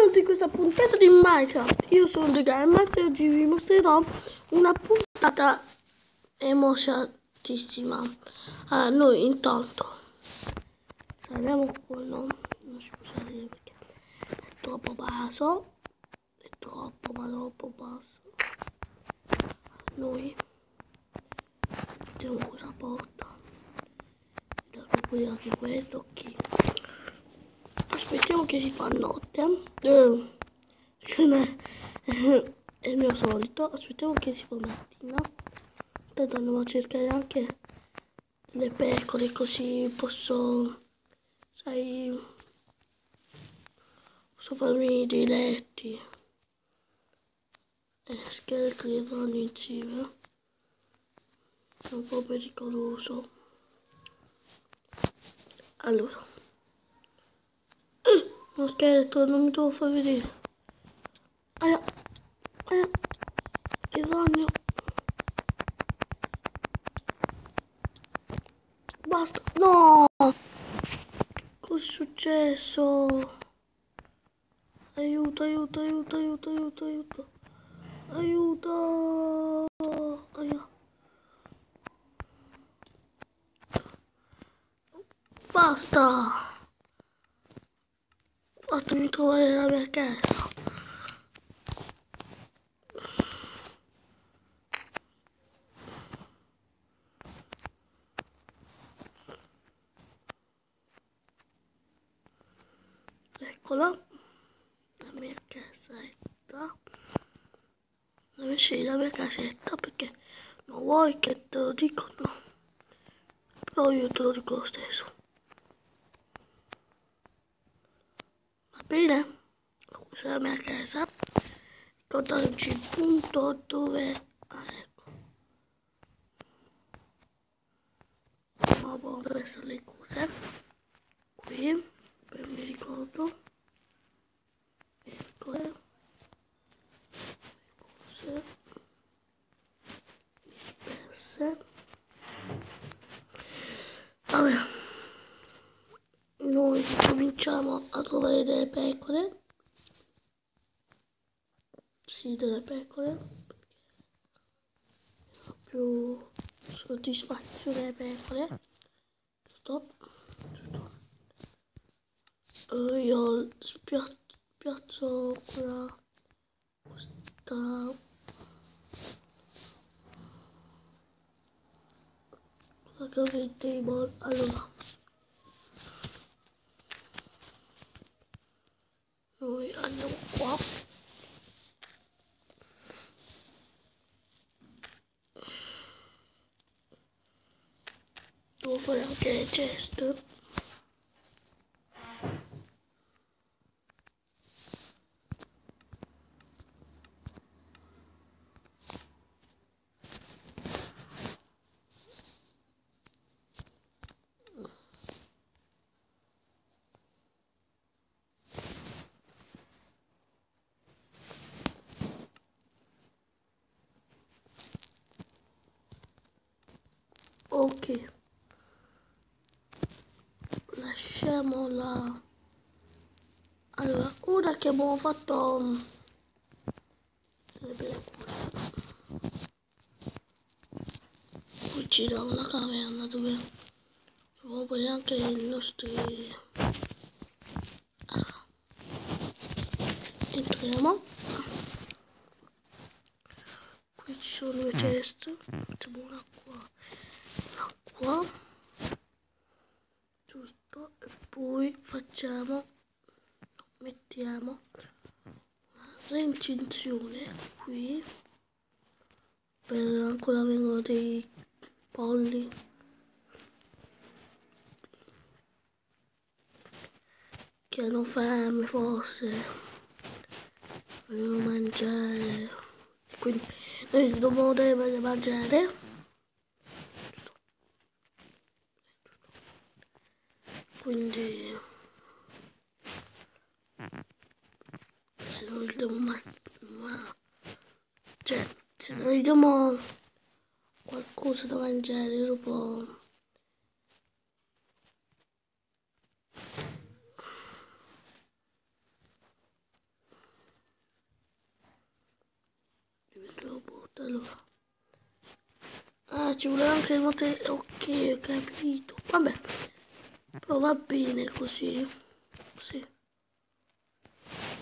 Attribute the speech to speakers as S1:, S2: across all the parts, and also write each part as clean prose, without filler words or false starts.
S1: benvenuti in questa puntata di Minecraft. Io sono The Gamer e oggi vi mostrerò una puntata emozionatissima. Allora, noi intanto saliamo quello, non si può salire perché è troppo basso, è troppo ma troppo basso. Noi mettiamo questa porta, dato qui anche questo qui. Aspettiamo che si fa notte, che è il mio solito. Aspettiamo che si fa mattina. Intanto andiamo a cercare anche le pecore, così posso, sai, posso farmi dei letti. Scheletri vanno in cima, è un po' pericoloso. Allora, uno scheletro, non mi devo far vedere. Aia, aia, il ragno. Basta, no! Cos'è successo? Aiuto, aiuto, aiuto, aiuto, aiuto, aiuto. Aiuto! Aia. Basta! Fatemi trovare la mia casa. Eccola, la mia casetta. Dove c'è la mia casetta? Perché non vuoi che te lo dico? No. Però io te lo dico lo stesso. Va bene? Questa è la mia casa. Ricordateci il punto dove... Ah, ecco. Ho preso le cose. Qui, poi mi ricordo. Ecco. Le cose. Disperse. Vabbè. Noi cominciamo a trovare delle pecore. Sì, delle pecore. Più soddisfazione delle pecore. Giusto? Giusto. Io spiazzo questa coffee table. Allora, noi andiamo qua. Devo fare anche le chest. Ok, lasciamola. Allora, ora che abbiamo fatto le belle cose, poi ci dà una caverna dove possiamo poi anche i nostri... Allora, entriamo. Qui ci sono due chest, facciamo una qua, giusto, e poi mettiamo una recinzione qui, per ancora vengono dei polli, che hanno fame forse, vogliono mangiare, quindi noi dobbiamo dare mangiare. Quindi se noi gli diamo se noi diamo qualcosa da mangiare dopo ci vuole anche il materiale. Ok, ho capito. Vabbè, però va bene così. Sì.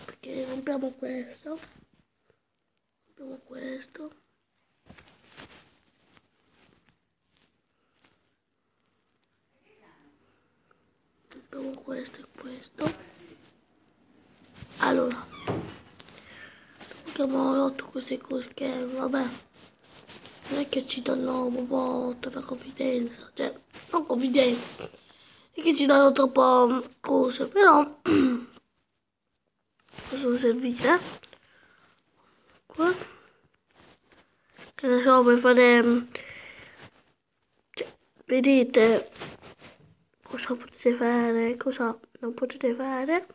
S1: Perché rompiamo questo. Rompiamo questo. Rompiamo questo e questo. Allora. Abbiamo rotto queste cose che, vabbè, non è che ci danno proprio tanta confidenza, cioè, non confidenza, è che ci danno troppo cose, però possono servire, qua, che ne so, per fare, cioè, vedete cosa potete fare, cosa non potete fare.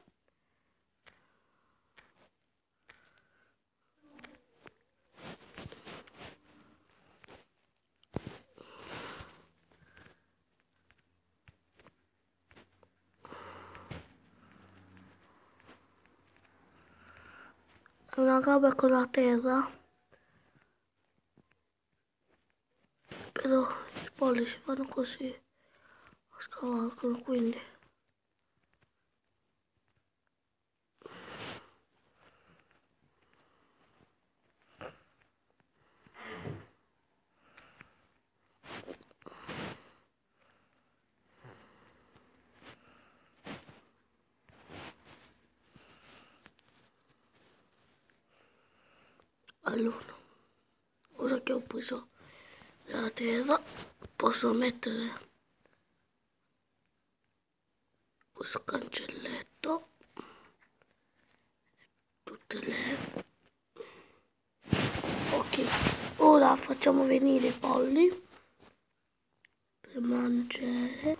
S1: Una roba con la terra, però i pollici fanno così, scavalcano, quindi. Allora, ora che ho preso la terra, posso mettere questo cancelletto, tutte le... Ok, ora facciamo venire i polli per mangiare.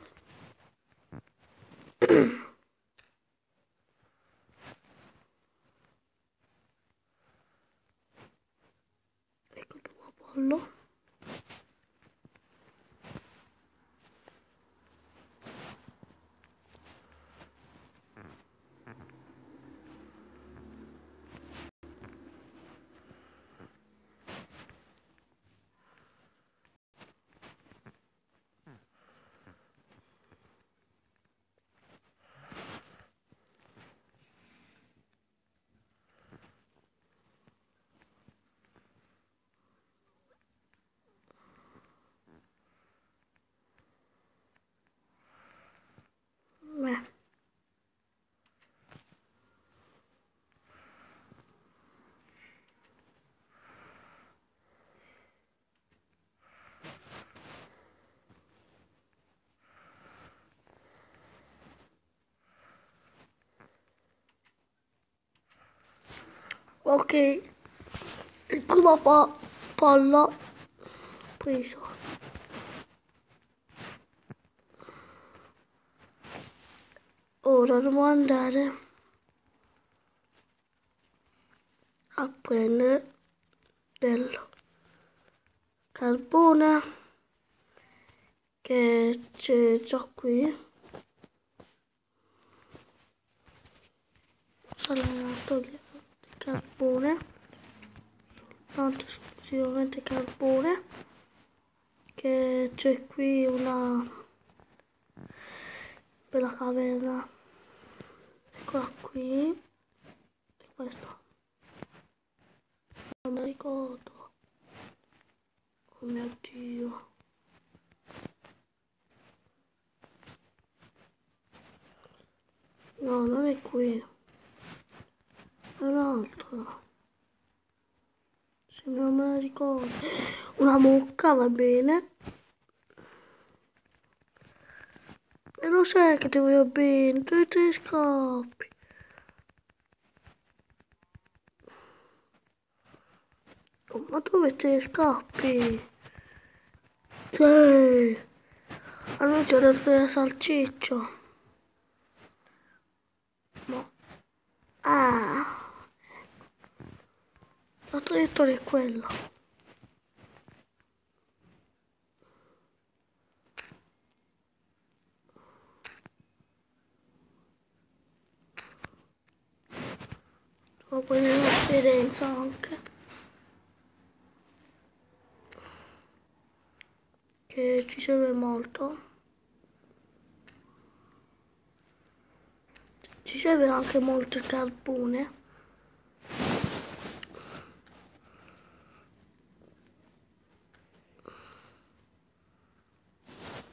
S1: Ecco il primo pollo. Beh. Ok, il primo pollo preso. Ora dobbiamo andare a prendere del carbone che c'è già qui. Allora togliamo il carbone, soltanto esclusivamente carbone, che c'è qui una bella caverna, eccola qui, e questo non mi ricordo, oh mio Dio, no, non è qui, è un altro, se non me la ricordo, una mucca, va bene. E lo sai che ti voglio bene, dove te scappi? Oh, ma dove te scappi? Cioè, a noi c'è la salsiccia. Ma... Ah, la traiettoria è quella. Ma poi una differenza anche. che ci serve molto. Ci serve anche molto il carbone.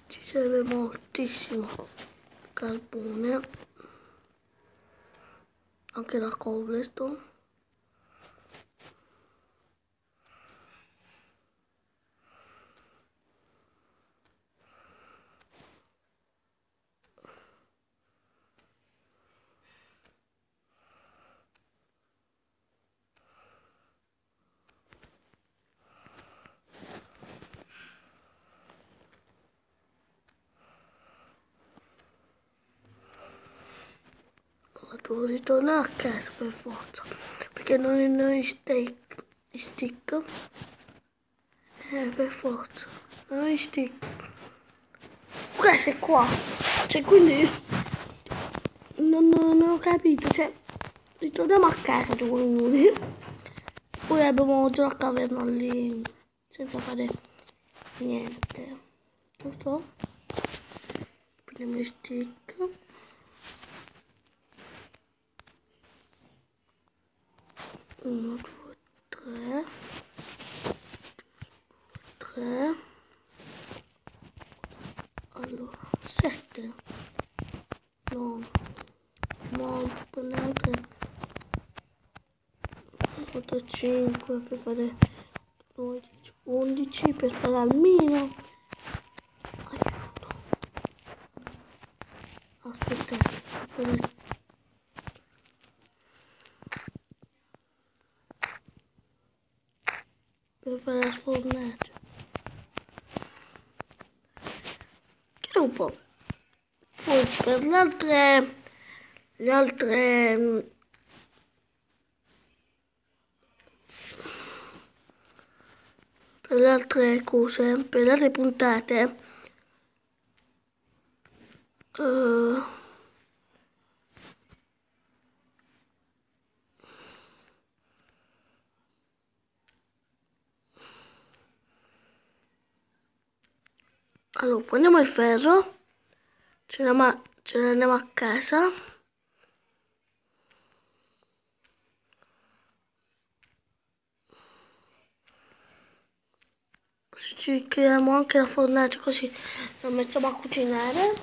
S1: Ci serve moltissimo carbone, anche la cobblestone. Devo ritornare a casa per forza, perché non ho stick, per forza, non ho stick. Questo è qua, cioè quindi non ho capito, cioè ritorniamo a casa dopo minuti, poi abbiamo già la caverna lì senza fare niente, giusto? Prendiamo i stick. 1, 2, 3, 3, allora 7, 9, 5 per fare 12, 11 per fare almeno, aiuto, aspettate, per fare la sfornaggio, che un po', poi per le altre per le altre cose, per le altre puntate, allora prendiamo il ferro, ce ne andiamo a casa. Ci creiamo anche la fornace, così la mettiamo a cucinare.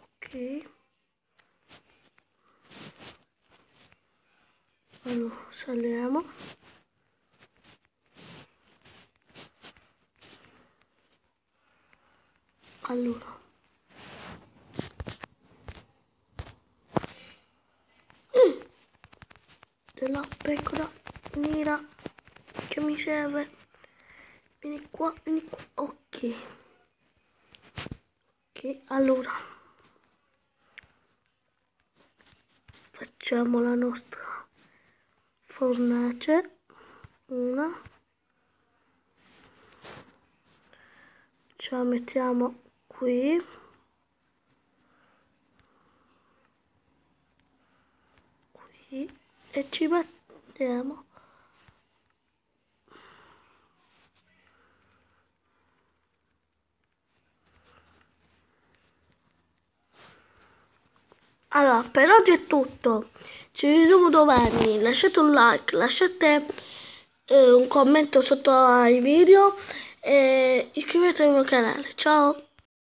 S1: Ok. Allora, saliamo. Allora. Della pecora nera che mi serve. Vieni qua, vieni qua. Ok. Ok, allora. Facciamo la nostra fornace. Una. Ce la mettiamo qui. Qui. E ci mettiamo. Allora, per oggi è tutto. Ci vediamo domani. Lasciate un like, lasciate un commento sotto ai video e iscrivetevi al mio canale. Ciao!